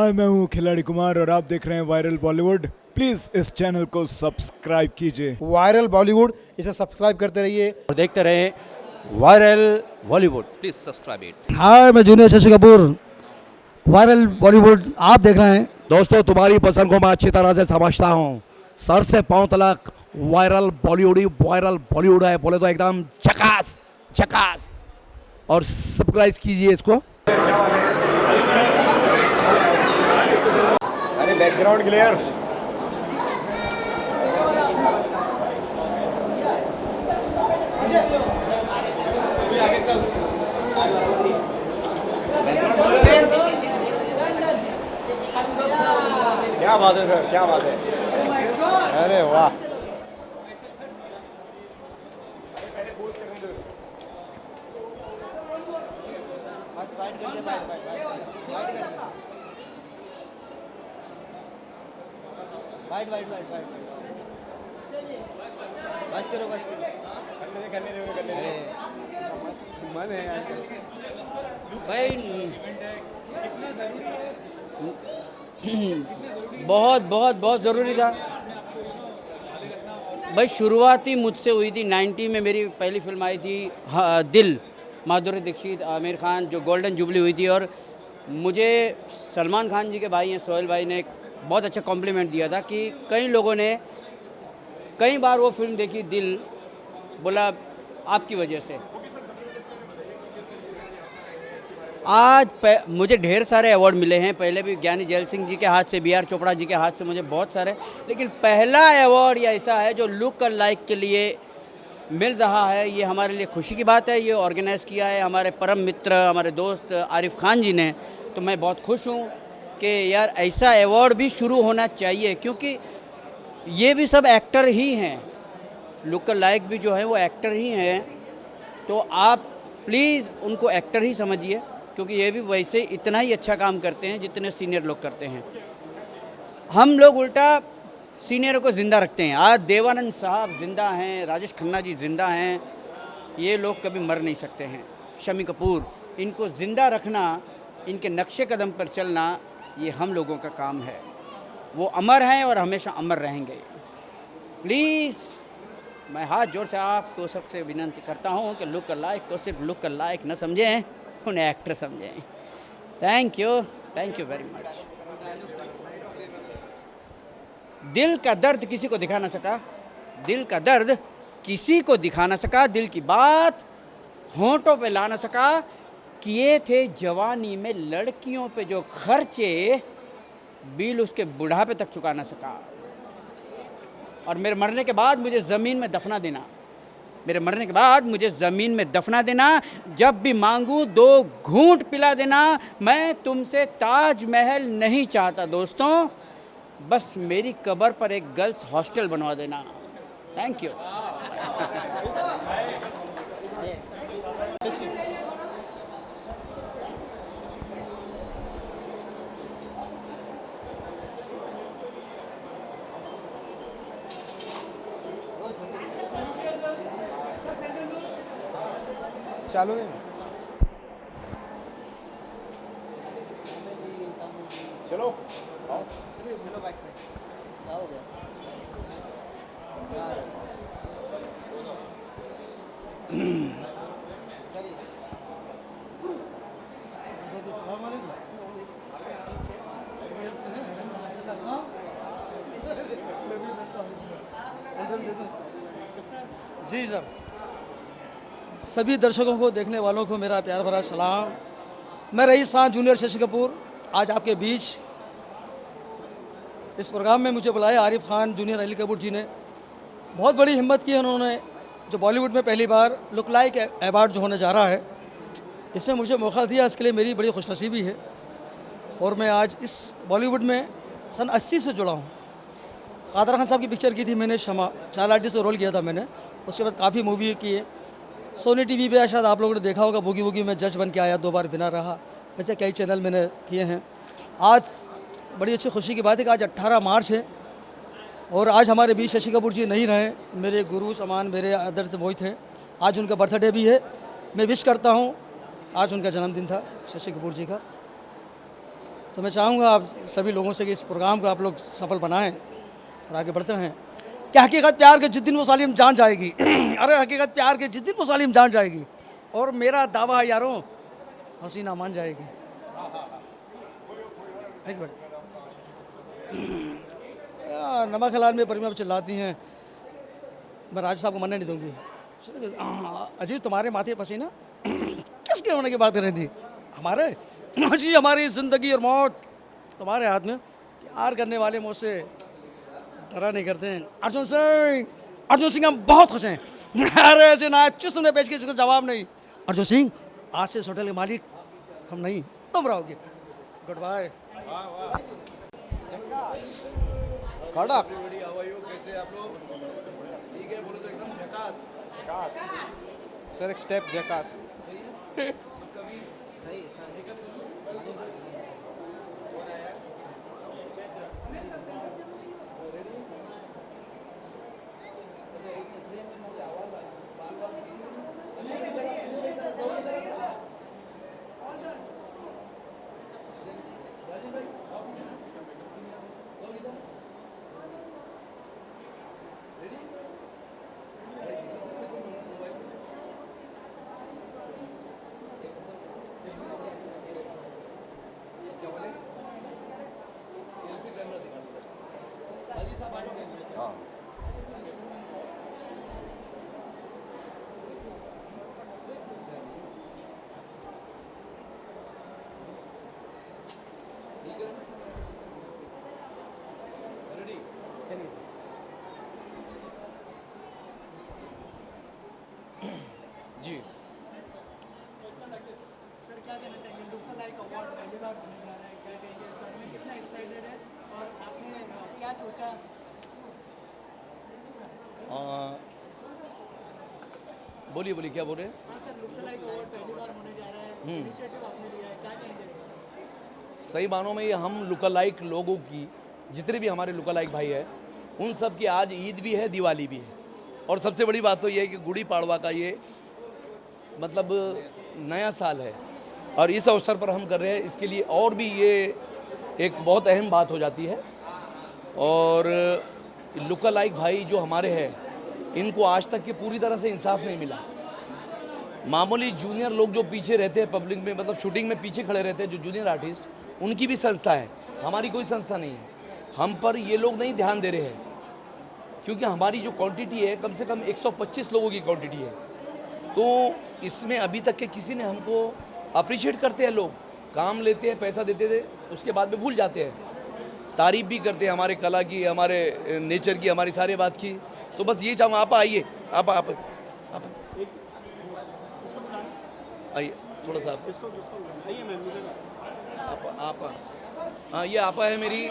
हाय, मैं हूँ खिलाड़ी कुमार और आप देख रहे हैं वायरल बॉलीवुड। प्लीज इस चैनल को सब्सक्राइब कीजिए। वायरल बॉलीवुड, इसे सब्सक्राइब करते रहिए और देखते रहें viral Bollywood. Please subscribe it. हाय, मैं जूनियर शशि कपूर। वायरल बॉलीवुड आप देख रहे हैं। दोस्तों, तुम्हारी पसंद को मैं अच्छी तरह से समझता हूँ। सर से पांव तक वायरल बॉलीवुड है, बोले तो एकदम झकास झकास। और सब्सक्राइब कीजिए इसको। अरे बैकग्राउंड क्लियर। क्या बात है सर, क्या बात है। अरे वाह। बस करो करने दे। मन है यार। भाई बहुत बहुत बहुत ज़रूरी था भाई। शुरुआत ही मुझसे हुई थी 90 में। मेरी पहली फिल्म आई थी दिल, माधुरी दीक्षित, आमिर खान, जो गोल्डन जुबली हुई थी। और मुझे सलमान खान जी के भाई हैं सोहेल भाई ने एक बहुत अच्छा कॉम्प्लीमेंट दिया था कि कई लोगों ने कई बार वो फिल्म देखी दिल, बोला आपकी वजह से। आज मुझे ढेर सारे अवार्ड मिले हैं, पहले भी ज्ञानी जैल सिंह जी के हाथ से, BR चोपड़ा जी के हाथ से, मुझे बहुत सारे। लेकिन पहला अवार्ड ये ऐसा है जो लुक लाइक के लिए मिल रहा है। ये हमारे लिए खुशी की बात है। ये ऑर्गेनाइज़ किया है हमारे परम मित्र, हमारे दोस्त आरिफ खान जी ने। तो मैं बहुत खुश हूँ कि यार ऐसा अवार्ड भी शुरू होना चाहिए, क्योंकि ये भी सब एक्टर ही हैं। लुक लाइक भी जो है वो एक्टर ही हैं। तो आप प्लीज़ उनको एक्टर ही समझिए, क्योंकि ये भी वैसे इतना ही अच्छा काम करते हैं जितने सीनियर लोग करते हैं। हम लोग उल्टा सीनियरों को ज़िंदा रखते हैं। आज देवानंद साहब ज़िंदा हैं, राजेश खन्ना जी ज़िंदा हैं, ये लोग कभी मर नहीं सकते हैं। शम्मी कपूर, इनको ज़िंदा रखना, इनके नक्शे कदम पर चलना, ये हम लोगों का काम है। वो अमर हैं और हमेशा अमर रहेंगे। प्लीज़ मैं हाथ जोड़ से आपको सबसे विनती करता हूँ कि लुक लाइक को सिर्फ लुक लाइक न समझें, उन्हें एक्टर समझें। Thank you very much. दिल का दर्द किसी को दिखा ना सका, दिल का दर्द किसी को दिखा ना सका, दिल की बात होंठों पे ला ना सका। किए थे जवानी में लड़कियों पे जो खर्चे, बिल उसके बुढ़ापे तक चुका ना सका। और मेरे मरने के बाद मुझे ज़मीन में दफना देना, मेरे मरने के बाद मुझे ज़मीन में दफना देना। जब भी मांगूं 2 घूंट पिला देना। मैं तुमसे ताजमहल नहीं चाहता दोस्तों, बस मेरी कब्र पर एक गर्ल्स हॉस्टल बनवा देना। Thank you. चालू नहीं। चलो आओ। जी सर, सभी दर्शकों को, देखने वालों को मेरा प्यार भरा सलाम। मैं रईस खान जूनियर शशि कपूर आज आपके बीच। इस प्रोग्राम में मुझे बुलाया आरिफ खान जूनियर अली कपूर जी ने। बहुत बड़ी हिम्मत की है उन्होंने, जो बॉलीवुड में पहली बार लुक लाइक अवार्ड जो होने जा रहा है, इसने मुझे मौका दिया। इसके लिए मेरी बड़ी खुशनसीबी है। और मैं आज इस बॉलीवुड में सन 80 से जुड़ा हूँ। कादर खान साहब की पिक्चर की थी मैंने, शमा, चाइल्ड आर्टिस्ट से रोल किया था मैंने। उसके बाद काफ़ी मूवी की है। सोनी टीवी पे शायद आप लोगों ने देखा होगा, बूगी वूगी में जज बन के आया, 2 बार विनर रहा। ऐसे कई चैनल मैंने किए हैं। आज बड़ी अच्छी खुशी की बात है कि आज 18 मार्च है और आज हमारे बीच शशि कपूर जी नहीं रहे। मेरे गुरु समान, मेरे आदर्श वही थे। आज उनका बर्थडे भी है। मैं विश करता हूँ, आज उनका जन्मदिन था शशि कपूर जी का। तो मैं चाहूँगा आप सभी लोगों से कि इस प्रोग्राम को आप लोग सफल बनाएं और आगे बढ़ते हैं। कि हकीकत प्यार के जिस दिन वो सालिम जान जाएगी अरे हकीकत प्यार के जिस दिन वो सालिम जान जाएगी, और मेरा दावा है यारों हसीना मान जाएगी। एक मिनट, नमक हलाल में परिमा चिल्लाती हैं, मैं राजा साहब को मरने नहीं दूंगी। अजी तुम्हारे माथे पसीना किसके होने की बात कर रही थी? हमारे जी, हमारी ज़िंदगी और मौत तुम्हारे हाथ में। प्यार करने वाले मुझसे डरा नहीं करते हैं। अर्जुन सिंह हम बहुत खुश हैं। अरे ऐसे ना चिस्त ने पेश किसी का जवाब नहीं। अर्जुन सिंह आज से इस होटल के मालिक हम नहीं तुम रहोगे। Goodbye. कड़क कैसे आप लोग? ठीक है, बोलो तो एकदम झकास। सर एक स्टेप जकास। कभी सही हाँ। चलिए जी। सर क्या कहना चाहेंगे? लुक लाइक अवार्ड पहली बार होने जा रहा है, क्या कहेंगे इस बारे में? कितना एक्साइटेड है और आपने क्या सोचा? बोलिए बोलिए, क्या बोल रहे हैं? हाँ सर, लुक लाइक अवार्ड पहली बार होने जा रहा है, इनिशिएटिव आपने लिया है, क्या कहेंगे इस बारे? सही मानों में ये हम लुकालाइक लोगों की, जितने भी हमारे लुकालाइक भाई हैं, उन सब की आज ईद भी है, दिवाली भी है। और सबसे बड़ी बात तो ये है कि गुड़ी पाड़वा का ये मतलब नया साल है और इस अवसर पर हम कर रहे हैं। इसके लिए और भी ये एक बहुत अहम बात हो जाती है। और लुकालाइक भाई जो हमारे हैं, इनको आज तक के पूरी तरह से इंसाफ नहीं मिला। मामूली जूनियर लोग जो पीछे रहते हैं पब्लिक में, मतलब शूटिंग में पीछे खड़े रहते हैं, जो जूनियर आर्टिस्ट, उनकी भी संस्था है, हमारी कोई संस्था नहीं है। हम पर ये लोग नहीं ध्यान दे रहे हैं क्योंकि हमारी जो क्वांटिटी है कम से कम 125 लोगों की क्वांटिटी है। तो इसमें अभी तक के किसी ने हमको अप्रिशिएट करते हैं। लोग काम लेते हैं, पैसा देते थे, उसके बाद में भूल जाते हैं। तारीफ भी करते हैं हमारे कला की, हमारे नेचर की, हमारी सारी बात की। तो बस ये चाहूँ, आप आइए, आप आइए थोड़ा सा आप हाँ, ये आपा है मेरी।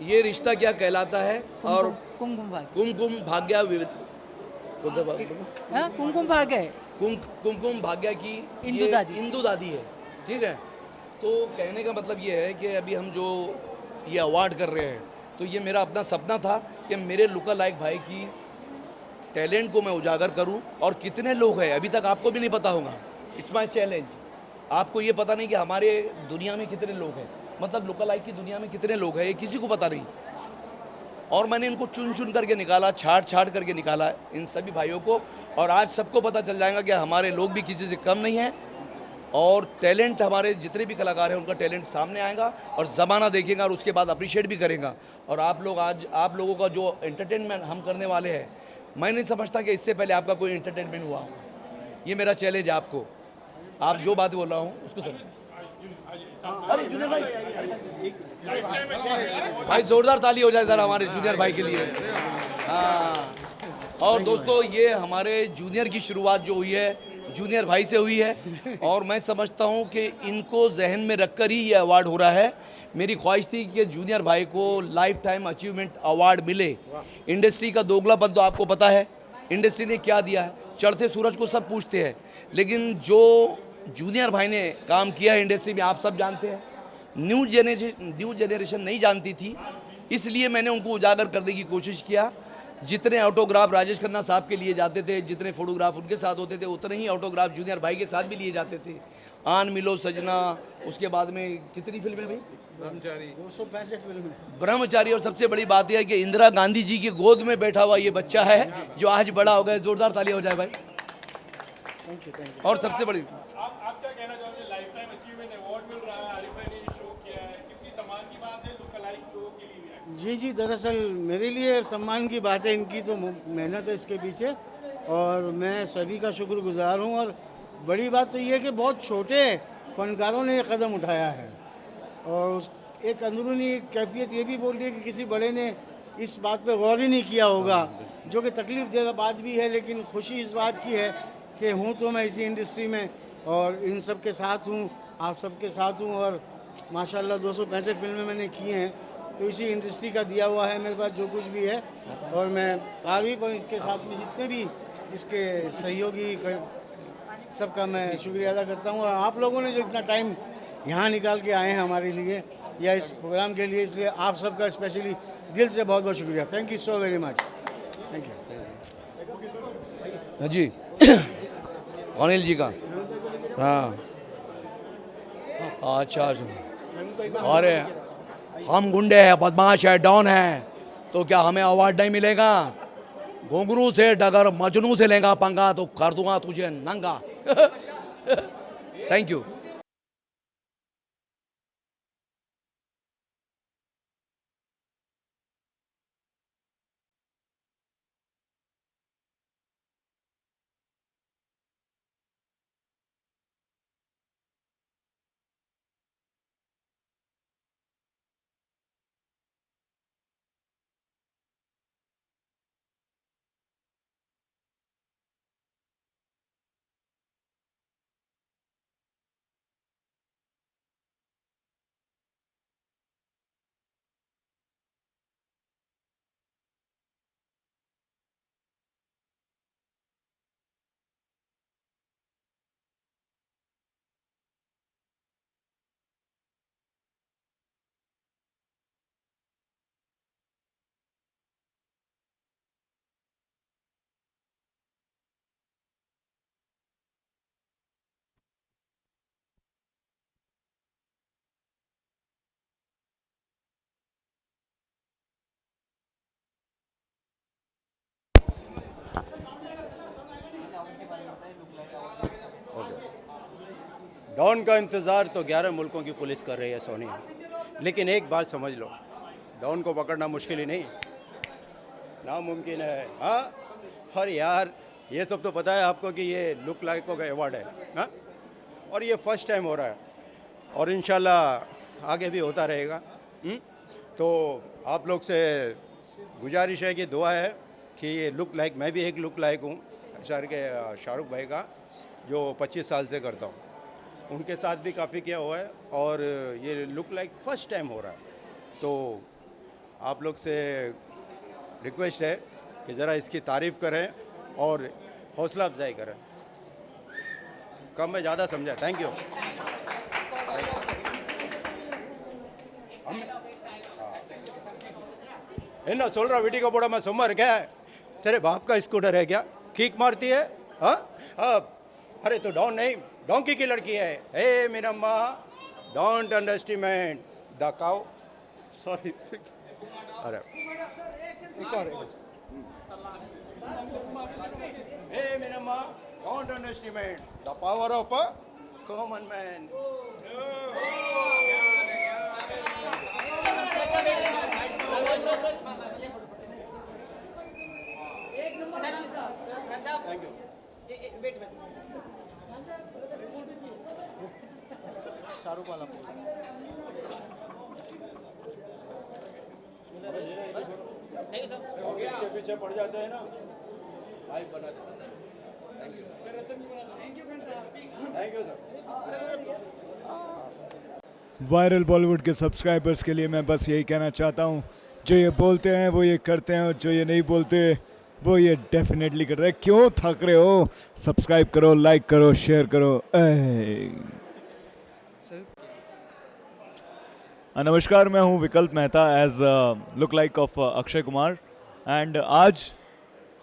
ये रिश्ता क्या कहलाता है और कुमकुम भाग्य। कुमकुम भाग्य हाँ, कुमकुम भाग्य है। कुमकुम भाग्य की इंदु ये दादी। इंदु दादी है। ठीक है, तो कहने का मतलब ये है कि अभी हम जो ये अवार्ड कर रहे हैं, तो ये मेरा अपना सपना था कि मेरे लुका लाइक भाई की टैलेंट को मैं उजागर करूं। और कितने लोग हैं अभी तक आपको भी नहीं पता होगा। It's my challenge. आपको ये पता नहीं कि हमारे दुनिया में कितने लोग हैं, मतलब लुका लाइक की दुनिया में कितने लोग हैं, ये किसी को पता नहीं। और मैंने इनको चुन चुन करके निकाला, छाट करके निकाला इन सभी भाइयों को। और आज सबको पता चल जाएगा कि हमारे लोग भी किसी से कम नहीं हैं। और टैलेंट, हमारे जितने भी कलाकार हैं उनका टैलेंट सामने आएगा और ज़माना देखेगा और उसके बाद अप्रिशिएट भी करेगा। और आप लोग आज, आप लोगों का जो एंटरटेनमेंट हम करने वाले हैं, मैं नहीं समझता कि इससे पहले आपका कोई एंटरटेनमेंट हुआ होगा। ये मेरा चैलेंज है आपको। आप जो बात बोल रहा हूँ उसको समझ। अरे जूनियर भाई जोरदार ताली हो जाए ज़रा हमारे जूनियर भाई के लिए। हाँ, और दोस्तों ये हमारे जूनियर की शुरुआत जो हुई है जूनियर भाई से हुई है। और मैं समझता हूँ कि इनको जहन में रखकर ही ये अवार्ड हो रहा है। मेरी ख्वाहिश थी कि जूनियर भाई को लाइफ टाइम अचीवमेंट अवार्ड मिले। इंडस्ट्री का दोगलापन तो आपको पता है, इंडस्ट्री ने क्या दिया है। चढ़ते सूरज को सब पूछते हैं, लेकिन जो जूनियर भाई ने काम किया है इंडस्ट्री में आप सब जानते हैं। न्यू जनरेशन नहीं जानती थी, इसलिए मैंने उनको उजागर करने की कोशिश किया। जितने ऑटोग्राफ राजेश खन्ना साहब के लिए जाते थे, जितने फोटोग्राफ उनके साथ होते थे, उतने ही ऑटोग्राफ जूनियर भाई के साथ भी लिए जाते थे। आन मिलो सजना, उसके बाद में कितनी फिल्में भाई? ब्रह्मचारी। और सबसे बड़ी बात यह है कि इंदिरा गांधी जी की गोद में बैठा हुआ ये बच्चा है जो आज बड़ा हो गया। जोरदार ताली हो जाए भाई। और सबसे बड़ी आप क्या कहना चाहोगे? लाइफ टाइम अचीवमेंट अवार्ड मिल रहा है, आरिफ भाई ने ये शो किया है, कितनी सम्मान की बात है लुक अलाइक लोगों के लिए? जी जी, दरअसल मेरे लिए सम्मान की बात है, इनकी तो मेहनत है इसके पीछे और मैं सभी का शुक्रगुजार हूँ। और बड़ी बात तो ये है कि बहुत छोटे फनकारों ने ये कदम उठाया है और उस एक अंदरूनी कैफियत ये भी बोल रही है कि किसी बड़े ने इस बात पे गौर ही नहीं किया होगा, जो कि तकलीफ देगा बात भी है, लेकिन खुशी इस बात की है कि हूँ तो मैं इसी इंडस्ट्री में और इन सब के साथ हूँ, आप सबके साथ हूँ। और माशाल्लाह 265 फिल्में मैंने की हैं, तो इसी इंडस्ट्री का दिया हुआ है मेरे पास जो कुछ भी है। और मैं आरिफ और इसके साथ में जितने भी इसके सहयोगी सबका मैं शुक्रिया अदा करता हूँ। और आप लोगों ने जो इतना टाइम यहाँ निकाल के आए हैं हमारे लिए या इस प्रोग्राम के लिए, इसलिए आप सबका स्पेशली दिल से बहुत बहुत शुक्रिया। Thank you so very much. Thank you जी। अनिल जी का। हाँ अच्छा। अरे हम गुंडे हैं, बदमाश है, डॉन है, तो क्या हमें अवार्ड नहीं मिलेगा? घुंघरू से डगर मजनू से लेगा पंगा तो कर दूंगा तुझे नंगा। Thank you. डॉन का इंतज़ार तो 11 मुल्कों की पुलिस कर रही है सोनी, लेकिन एक बात समझ लो, डॉन को पकड़ना मुश्किल ही नहीं, नामुमकिन है। हाँ, और यार ये सब तो पता है आपको कि ये लुक लाइकों का अवार्ड है। हाँ, और ये फर्स्ट टाइम हो रहा है और इंशाल्लाह आगे भी होता रहेगा। तो आप लोग से गुजारिश है कि दुआ है कि ये लुक लाइक, मैं भी एक लुक लाइक हूँ शाहरुख भाई का, जो 25 साल से करता हूँ, उनके साथ भी काफ़ी किया हुआ है और ये लुक लाइक फर्स्ट टाइम हो रहा है। तो आप लोग से रिक्वेस्ट है कि ज़रा इसकी तारीफ़ करें और हौसला अफजाई करें। कम में ज़्यादा समझा। Thank you. என்ன சொல்ற வீட்டுக்கு போடாம சும்மா இருக்க? तेरे बाप का स्कूटर है क्या? किक मारती है? हाँ, अरे तो डॉन नहीं, डोंकी की लड़की है। Hey Meenamma, don't underestimate the cow. Sorry. अरे एक और। Hey Meenamma, don't underestimate the power of a common man. Thank you. Shahrukh वाला इसके पीछे पड़ जाते हैं ना, लाइव बना देते हैं। Thank you sir. Viral Bollywood के सब्सक्राइबर्स के लिए मैं बस यही कहना चाहता हूँ, जो ये बोलते हैं वो ये करते हैं और जो ये नहीं बोलते वो ये डेफिनेटली कर रहे हैं। क्यों थक रहे हो? सब्सक्राइब करो, लाइक करो, शेयर करो। नमस्कार, मैं हूँ Vikalp Mehta as look like of Akshay Kumar and आज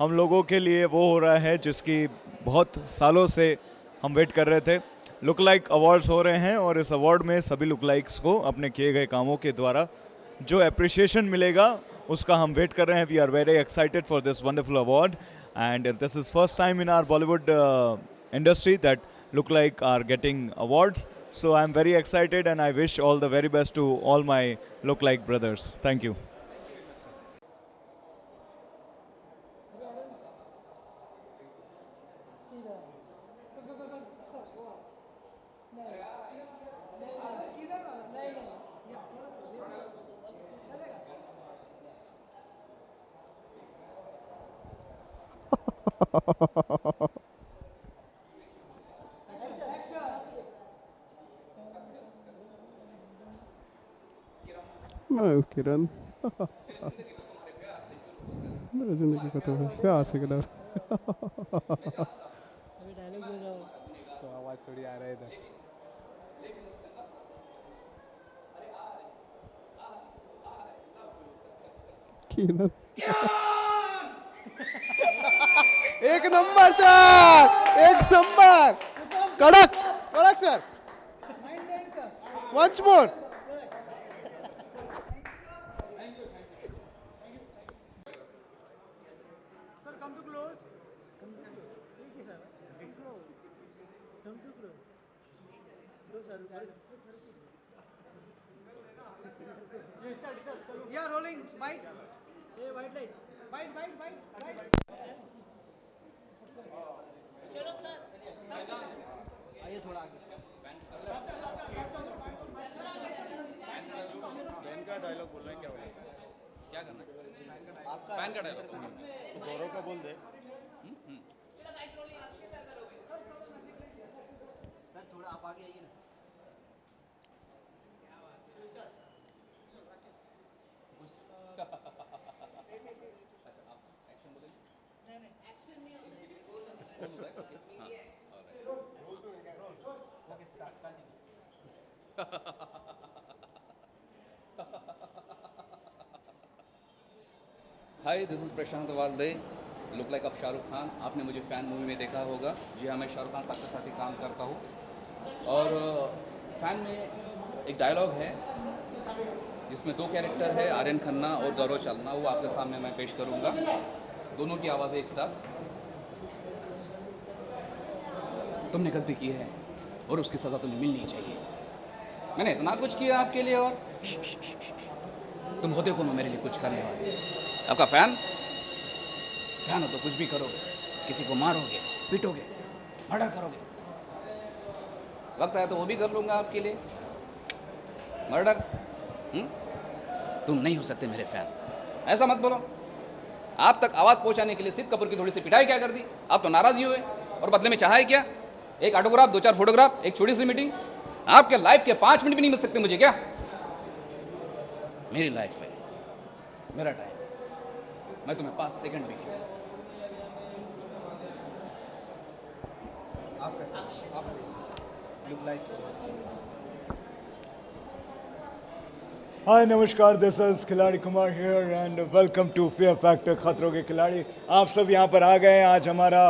हम लोगों के लिए वो हो रहा है जिसकी बहुत सालों से हम वेट कर रहे थे। लुक लाइक अवार्ड्स हो रहे हैं और इस अवार्ड में सभी लुक लाइक्स को अपने किए गए कामों के द्वारा जो अप्रिशिएशन मिलेगा उसका हम वेट कर रहे हैं. We are very excited for this wonderful award and this is first time in our Bollywood industry that look like are getting awards. So I'm very excited and I wish all the very best to all my look like brothers. Thank you. मैं किरण मेरे जिंदगी का तो प्यार से colour तो आवाज़ थोड़ी आ रहा है इधर. किरण एक नंबर सर, एक नंबर, कड़क कड़क sir. Once more. Yeah, rolling. Bites. Hey, white light. Bite. आइए थोड़ा आगे. फैन का डायलॉग बोल रहे हैं, क्या बोल रहे हैं? क्या करना है? आपका फैन का डायलॉग. गौरव का बोल दे. सर थोड़ा आप आगे आइए ना. Hi, this is Prashant Walde, look like of Shahrukh Khan. आपने मुझे फ़ैन मूवी में देखा होगा. जी हाँ, मैं शाहरुख खान साहब के साथ ही काम करता हूँ. और फ़ैन में एक डायलॉग है जिसमें दो कैरेक्टर है, आर्यन खन्ना और गौरव चालना. वो आपके सामने मैं पेश करूँगा. दोनों की आवाज़ें एक साथ. तुमने गलती की है और उसकी सज़ा तुम्हें मिलनी चाहिए. मैंने इतना कुछ किया आपके लिए और तुम होते कौन हो मेरे लिए कुछ करने वाले? आपका फैन हो तो कुछ भी करोगे, किसी को मारोगे, पीटोगे, मर्डर करोगे. वक्त आया तो वो भी कर लूँगा आपके लिए. मर्डर. तुम नहीं हो सकते मेरे फैन. ऐसा मत बोलो. आप तक आवाज़ पहुंचाने के लिए सिद्ध कपूर की थोड़ी सी पिटाई क्या कर दी? आप तो नाराज़ ही हुए और बदले में चाहा है क्या? एक ऑटोग्राफ, 2-4 फोटोग्राफ, एक छोटी सी मीटिंग. आपके लाइफ के 5 मिनट भी नहीं मिल सकते मुझे क्या? मेरी लाइफ है, मेरा टाइम. मैं तुम्हें 5 सेकंड भी क्यों? हाय नमस्कार, दिस इज खिलाड़ी Kumar here and welcome to fear factor खतरों के खिलाड़ी. आप सब यहाँ पर आ गए हैं. आज हमारा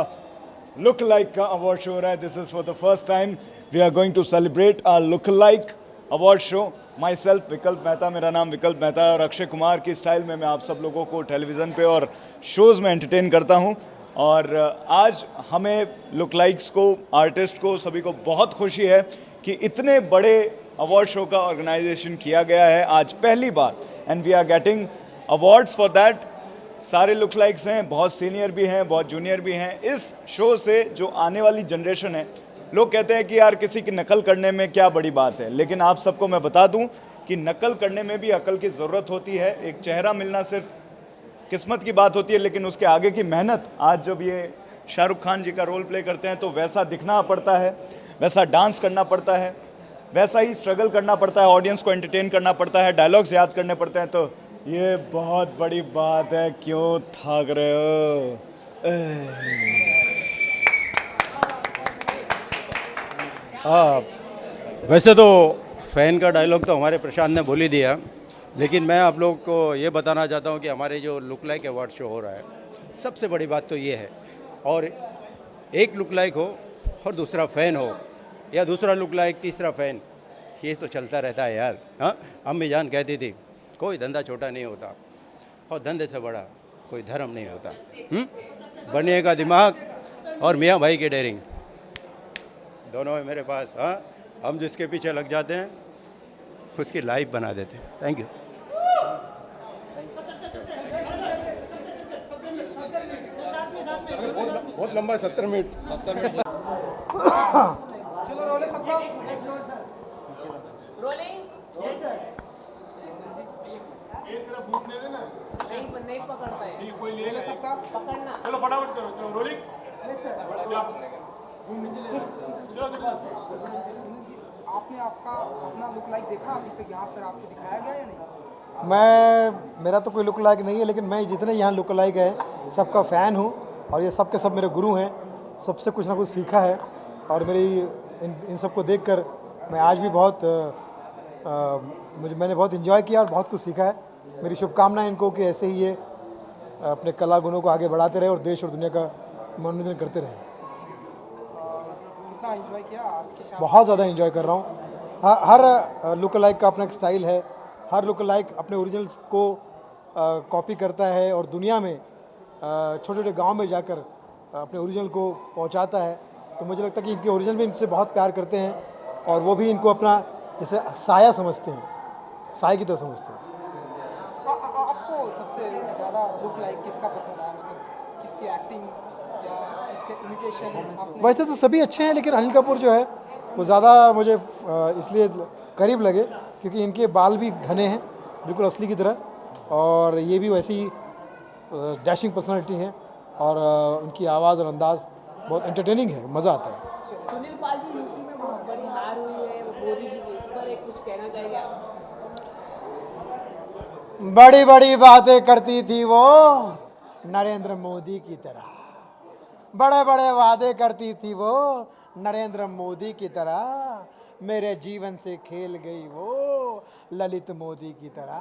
लुक लाइक का अवार्ड शो हो रहा है. This is for the first time we are going to celebrate our look like award show. Myself Vikalp Mehta, मेरा नाम विकल्प मेहता है और अक्षय कुमार की स्टाइल में मैं आप सब लोगों को टेलीविज़न पे और शोज़ में एंटरटेन करता हूँ. और आज हमें लुक लाइक्स को, आर्टिस्ट को, सभी को बहुत खुशी है कि इतने बड़े अवार्ड शो का ऑर्गेनाइजेशन किया गया है आज पहली बार. And we are getting awards for that. सारे लुक लाइक्स हैं, बहुत सीनियर भी हैं, बहुत जूनियर भी हैं. इस शो से जो आने वाली जनरेशन है, लोग कहते हैं कि यार किसी की नकल करने में क्या बड़ी बात है, लेकिन आप सबको मैं बता दूं कि नकल करने में भी अकल की ज़रूरत होती है. एक चेहरा मिलना सिर्फ किस्मत की बात होती है, लेकिन उसके आगे की मेहनत. आज जब ये शाहरुख खान जी का रोल प्ले करते हैं तो वैसा दिखना पड़ता है, वैसा डांस करना पड़ता है, वैसा ही स्ट्रगल करना पड़ता है, ऑडियंस को एंटरटेन करना पड़ता है, डायलॉग्स याद करने पड़ते हैं. तो ये बहुत बड़ी बात है. क्यों थक रहे हो? वैसे तो फ़ैन का डायलॉग तो हमारे प्रशांत ने बोल ही दिया, लेकिन मैं आप लोगों को ये बताना चाहता हूँ कि हमारे जो लुक लाइक अवार्ड शो हो रहा है, सबसे बड़ी बात तो ये है, और एक लुक लाइक हो और दूसरा फ़ैन हो, या दूसरा लुक लाइक, तीसरा फ़ैन, ये तो चलता रहता है यार। हाँ, अम्मी जान कहती थी कोई धंधा छोटा नहीं होता और धंधे से बड़ा कोई धर्म नहीं होता। बनिए का दिमाग और मियाँ भाई की डेयरिंग दोनों है मेरे पास। हाँ, हम जिसके पीछे लग जाते हैं उसकी लाइफ बना देते हैं। Thank you. बहुत लंबा है, 70 मिनट। चलो रोले सबका नहीं पकड़ता है, कोई ले ले सबका पकड़ना। चलो फटाफट करो, चलो रोलिंग। आपने अपना लुक लाइक देखा अभी तक यहाँ पर आपको दिखाया गया या नहीं? मेरा तो कोई लुक लाइक नहीं है, लेकिन मैं जितने यहाँ लुक लाइक है सबका फ़ैन हूँ और ये सब के सब मेरे गुरु हैं। सबसे कुछ ना कुछ सीखा है और मेरी इन सबको देखकर मैं आज भी मैंने बहुत इन्जॉय किया और बहुत कुछ सीखा है। मेरी शुभकामनाएं इनको कि ऐसे ही ये अपने कला गुणों को आगे बढ़ाते रहे और देश और दुनिया का मनोरंजन करते रहें। कितना एंजॉय किया आज के शाम? बहुत ज़्यादा एंजॉय कर रहा हूँ। हर लुक लाइक का अपना एक स्टाइल है, हर लुक लाइक अपने ओरिजिनल्स को कॉपी करता है और दुनिया में छोटे छोटे गांव में जाकर अपने ओरिजिनल को पहुंचाता है। तो मुझे लगता है कि इनके ओरिजिनल भी इनसे बहुत प्यार करते हैं और वो भी इनको अपना जैसे साया समझते हैं, साया की तरह समझते हैं। आपको सबसे ज़्यादा लुक लाइक किसका पसंद आया, मतलब किसकी एक्टिंग या किसके इमिटेशन? वैसे तो सभी अच्छे हैं, लेकिन अनिल कपूर जो है वो ज़्यादा मुझे इसलिए करीब लगे क्योंकि इनके बाल भी घने हैं बिल्कुल असली की तरह और ये भी वैसी डैशिंग पर्सनालिटी हैं और उनकी आवाज़ और अंदाज़ बहुत एंटरटेनिंग है, मज़ा आता है। सुनील पाल जी यूपी में बहुत बड़ी हार हुई है मोदी जी की, इस पर एक कुछ कहना चाहेंगे आप? बड़ी बड़ी बातें करती थी वो नरेंद्र मोदी की तरह, बड़े बड़े वादे करती थी वो नरेंद्र मोदी की तरह, मेरे जीवन से खेल गई वो ललित मोदी की तरह।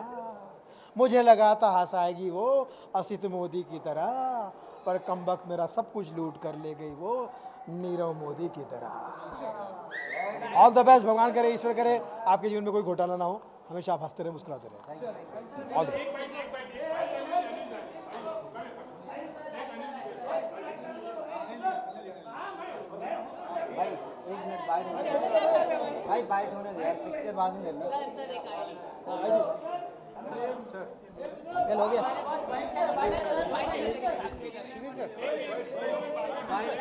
मुझे लगा था हंसाएगी वो असित मोदी की तरह, पर कमबख्त मेरा सब कुछ लूट कर ले गई वो नीरव मोदी की तरह। ऑल द बेस्ट, भगवान करे, ईश्वर करे आपके जीवन में कोई घोटाला ना हो, हमेशा आप हंसते रहे, मुस्कुराते रहे। All the best. भाई बाइट होने दे यार, पिक्चर बाद में लेना। चल हो गया।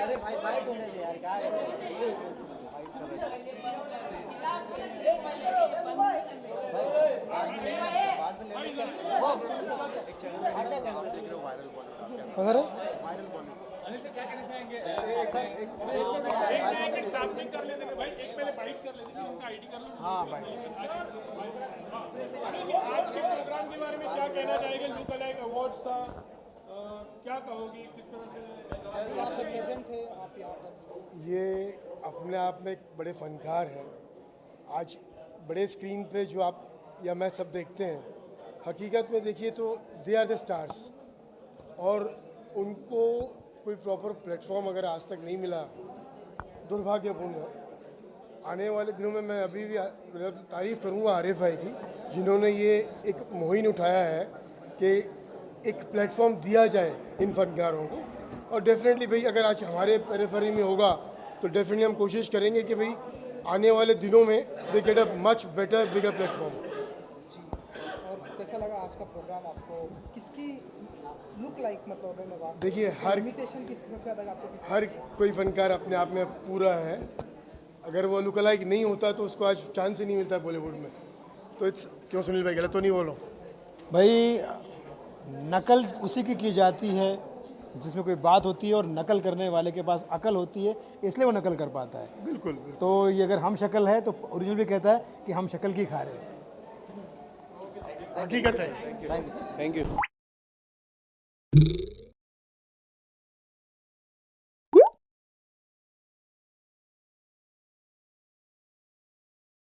अरे भाई बाइट होने दे यार, क्या अगर क्या कहना चाहेंगे? सामने कर लेते हैं भाई, एक पहले बाइट कर लेते हैं, उनका आईडी कर लो। हाँ भाई, आज के प्रोग्राम के बारे में क्या कहना चाहेंगे? लुक अलाइक अवार्ड्स था, क्या कहोगे, किस तरह से आप तो प्रेजेंट थे, आप यहाँ पर? ये अपने आप में एक बड़े फनकार हैं। आज बड़े स्क्रीन पे जो आप या मैं सब देखते हैं, हकीकत में देखिए तो दे आर द स्टार्स और उनको कोई प्रॉपर प्लेटफॉर्म अगर आज तक नहीं मिला, दुर्भाग्यपूर्ण है। आने वाले दिनों में मैं अभी भी तारीफ़ करूँगा आरिफ भाई की, जिन्होंने ये एक मुहिम उठाया है कि एक प्लेटफॉर्म दिया जाए इन फनकारों को। और डेफिनेटली भाई अगर आज हमारे पेरिफेरी में होगा तो डेफिनेटली हम कोशिश करेंगे कि भाई आने वाले दिनों में they get a much better bigger platform. और कैसा लगा आज का प्रोग्राम आपको? किसकी लुक लाइक, मतलब मैं बात देखिए हर इमिटेशन किसकी सबसे ज़्यादा आपको? हर कोई फनकार अपने आप में पूरा है। अगर वो लुक लाइक नहीं होता तो उसको आज चांस ही नहीं मिलता बॉलीवुड में। तो इट्स क्यों सुनील भाई, गलत तो नहीं बोलो भाई नकल उसी की जाती है जिसमें कोई बात होती है और नकल करने वाले के पास अकल होती है, इसलिए वो नकल कर पाता है। बिल्कुल। तो ये अगर हम शक्ल है तो ओरिजिनल भी कहता है कि हम शक्ल की खा रहे हैं। हकीकत है। Thank you.